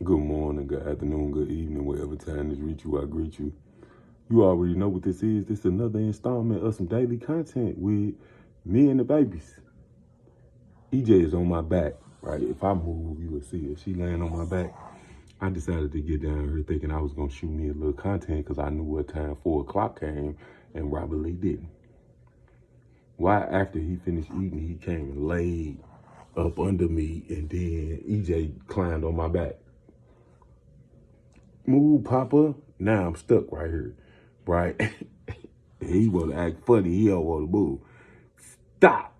Good morning, good afternoon, good evening, whatever time this reach you, I greet you. You already know what this is. This is another installment of some daily content with me and the babies. EJ is on my back, right? If I move, you will see her. She laying on my back. I decided to get down here thinking I was going to shoot me a little content because I knew what time 4 o'clock came and Robert Lee didn't. Why after he finished eating, he came and laid up under me and then EJ climbed on my back. Move, Papa. Now I'm stuck right here, right? He want to act funny. He don't want to move. Stop.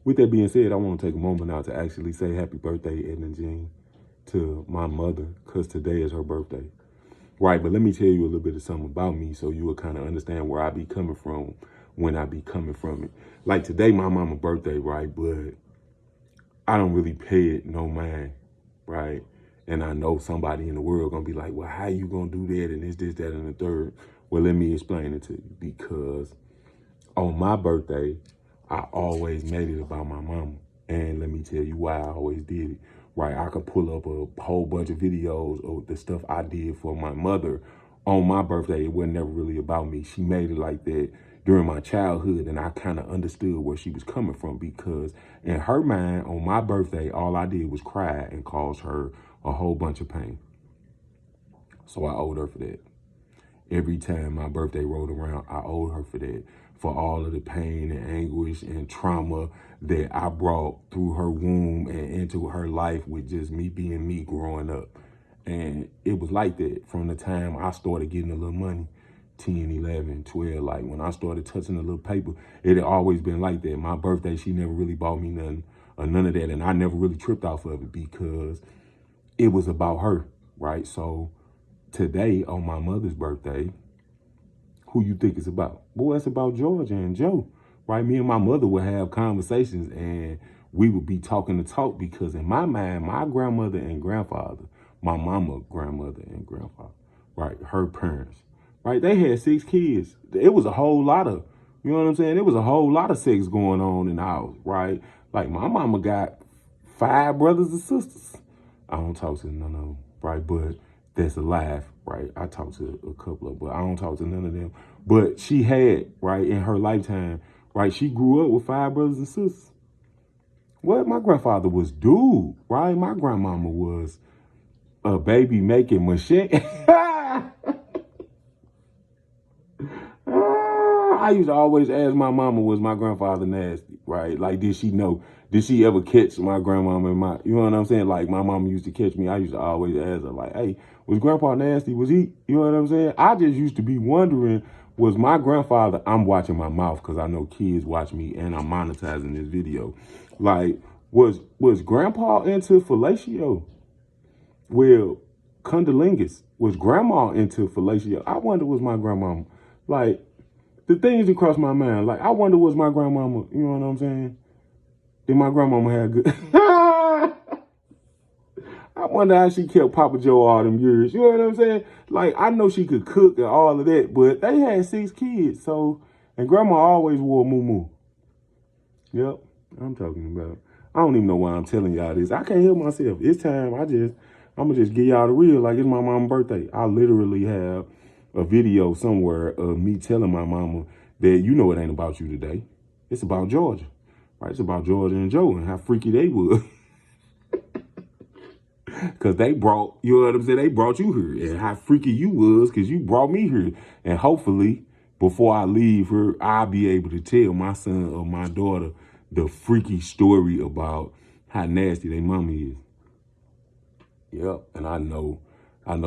With that being said, I want to take a moment now to actually say happy birthday, Edna Jean, to my mother, because today is her birthday. Right, but let me tell you a little bit of something about me so you will kind of understand where I be coming from when I be coming from it. Like today, my mama's birthday, right? But I don't really pay it no mind, right? And I know somebody in the world gonna be like, well, how you gonna do that and this, that, and the third? Well, let me explain it to you. Because on my birthday, I always made it about my mama. And let me tell you why I always did it, right? I could pull up a whole bunch of videos of the stuff I did for my mother on my birthday. It wasn't never really about me. She made it like that during my childhood, and I kind of understood where she was coming from because in her mind, on my birthday, all I did was cry and cause her a whole bunch of pain. So I owed her for that. Every time my birthday rolled around, I owed her for that, for all of the pain and anguish and trauma that I brought through her womb and into her life with just me being me growing up. And it was like that from the time I started getting a little money, 10, 11, 12. Like when I started touching a little paper, it had always been like that. My birthday, she never really bought me nothing or none of that. And I never really tripped off of it because it was about her, right? So today on my mother's birthday, who you think it's about? Boy, it's about Georgia and Joe, right? Me and my mother would have conversations and we would be talking the talk because in my mind, my grandmother and grandfather, my mama, grandmother and grandfather, right? Her parents, right? They had 6 kids. It was a whole lot of, you know what I'm saying? It was a whole lot of sex going on in the house, right? Like my mama got 5 brothers and sisters. I don't talk to none of them, right? But that's alive, right? I talk to a couple of, but I don't talk to none of them. But she had, right, in her lifetime, right? She grew up with 5 brothers and sisters. What? My grandfather was dude, right? My grandmama was a baby making machine. I used to always ask my mama, was my grandfather nasty, right? Like, did she know? Did she ever catch my grandmama and my, you know what I'm saying? Like, my mama used to catch me. I used to always ask her, like, hey, was grandpa nasty? Was he, you know what I'm saying? I just used to be wondering, was my grandfather, I'm watching my mouth because I know kids watch me and I'm monetizing this video. Like, was grandpa into fellatio? Well, cunnilingus. Was grandma into fellatio? I wonder was my grandmama. Like, the things that cross my mind, like, I wonder was my grandmama, you know what I'm saying? Did my grandmama have good? I wonder how she kept Papa Joe all them years, you know what I'm saying? Like, I know she could cook and all of that, but they had 6 kids, so, and grandma always wore moo. Yep, I'm talking about. I don't even know why I'm telling y'all this. I can't help myself. It's time. I'm gonna just give y'all the real. Like, it's my mom's birthday. I literally have a video somewhere of me telling my mama that, you know, it ain't about you today. It's about Georgia, right? It's about Georgia and Joe and how freaky they were. Because they brought, you know what I'm saying? They brought you here and how freaky you was because you brought me here. And hopefully, before I leave here, I'll be able to tell my son or my daughter the freaky story about how nasty their mommy is. Yep, and I know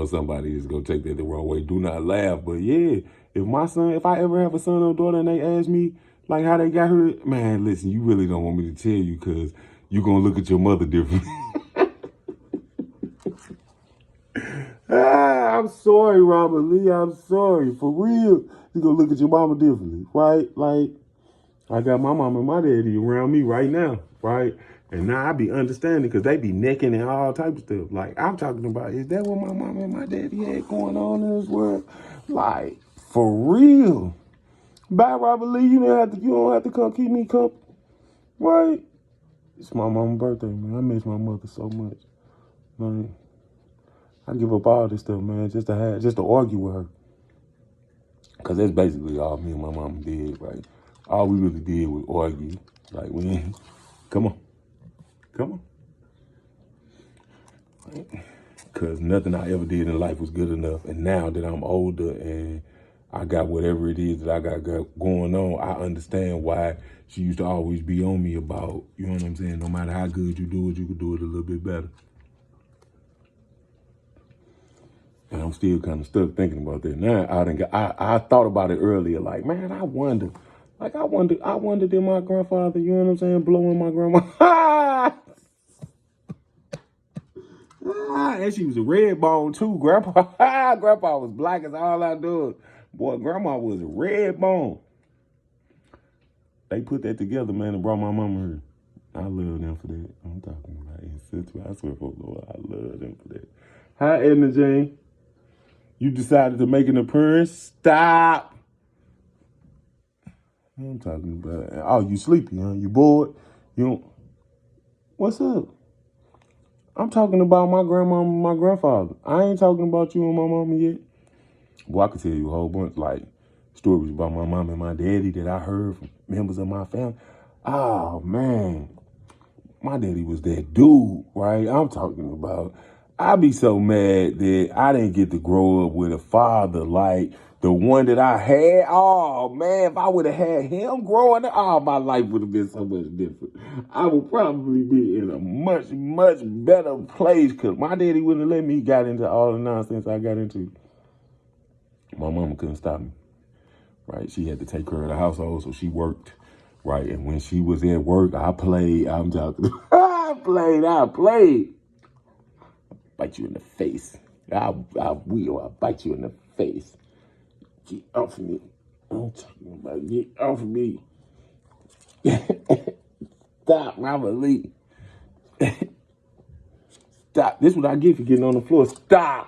somebody is gonna take that the wrong way. Do not laugh, but yeah, if I ever have a son or daughter and they ask me like how they got her, man, listen, you really don't want me to tell you because you're gonna look at your mother differently. I'm sorry, Robert Lee. I'm sorry. For real. You're going to look at your mama differently, right? Like, I got my mama and my daddy around me right now, right? And now I be understanding because they be necking and all type of stuff. Like, I'm talking about, is that what my mama and my daddy had going on in this world? Like, for real. Bye, Robert Lee. You don't have to come keep me company, right? It's my mama's birthday, man. I miss my mother so much. Like, I give up all this stuff, man, just to argue with her. Cause that's basically all me and my mama did, right? All we really did was argue. Like we ain't, come on. Cause nothing I ever did in life was good enough. And now that I'm older and I got whatever it is that I got going on, I understand why she used to always be on me about, you know what I'm saying? No matter how good you do it, you could do it a little bit better. And I'm still kind of stuck thinking about that. Now I thought about it earlier, like, man, I wonder did my grandfather, you know what I'm saying, blowing my grandma. And she was a red bone too, grandpa. Grandpa was black as all I do. Boy, grandma was a red bone. They put that together, man, and brought my mama here. I love them for that. I'm talking about ancestry. I swear for the Lord, I love them for that. Hi, Edna Jean. You decided to make an appearance? Stop. I'm talking about. Oh, you sleepy, huh? You bored? You don't. What's up? I'm talking about my grandma and my grandfather. I ain't talking about you and my mama yet. Well, I could tell you a whole bunch, like, stories about my mom and my daddy that I heard from members of my family. Oh, man. My daddy was that dude, right? I'm talking about, I be so mad that I didn't get to grow up with a father like the one that I had. Oh, man, if I would have had him growing up, oh, my life would have been so much different. I would probably be in a much, much better place because my daddy wouldn't have let me get into all the nonsense I got into. My mama couldn't stop me, right? She had to take care of the household, so she worked, right? And when she was at work, I played. I'm talking, I played. Bite you in the face. I will. I bite you in the face. Get off of me. I'm talking about get off of me. Stop, Robert Lee. Stop. This is what I get for getting on the floor. Stop.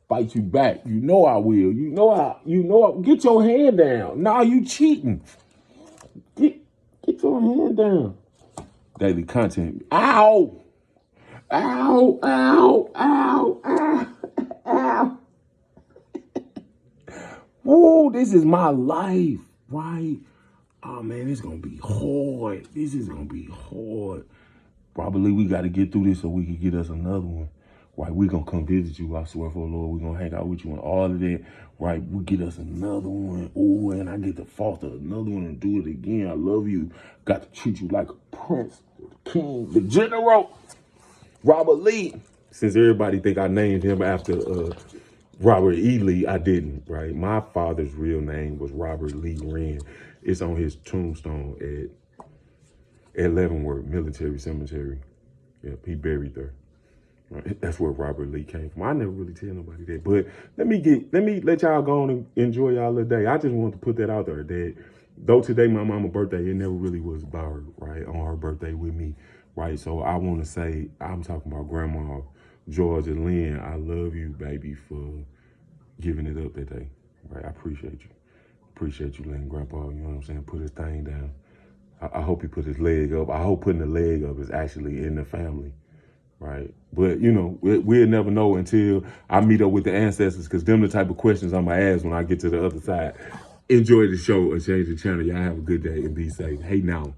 Fight you back. You know I will. You know get your hand down. Nah, you cheating. Get your hand down. Daily content. Ow! Ow! Ow! Ow! Ow! Ow! Whoa, this is my life, right? Oh man, it's gonna be hard. This is gonna be hard. Probably we gotta get through this so we can get us another one. Right, we're going to come visit you, I swear for the Lord. We're going to hang out with you and all of that. Right, we get us another one. Oh, and I get to foster another one and do it again. I love you. Got to treat you like a prince, the king, the general. Robert Lee. Since everybody think I named him after Robert E. Lee, I didn't, right? My father's real name was Robert Lee Wren. It's on his tombstone at Leavenworth Military Cemetery. Yep, he buried there. Right. That's where Robert Lee came from. I never really tell nobody that, but let me let y'all go on and enjoy y'all little day. I just wanted to put that out there that though today my mama's birthday, it never really was about her, right, on her birthday with me, right? So I want to say, I'm talking about Grandma Georgia Lynn. I love you, baby, for giving it up that day, right? I appreciate you. Appreciate you letting Grandpa, you know what I'm saying, put his thing down. I hope he put his leg up. I hope putting the leg up is actually in the family. Right. But, you know, we'll never know until I meet up with the ancestors because them the type of questions I'm going to ask when I get to the other side. Enjoy the show and change the channel. Y'all have a good day and be safe. Hey, now.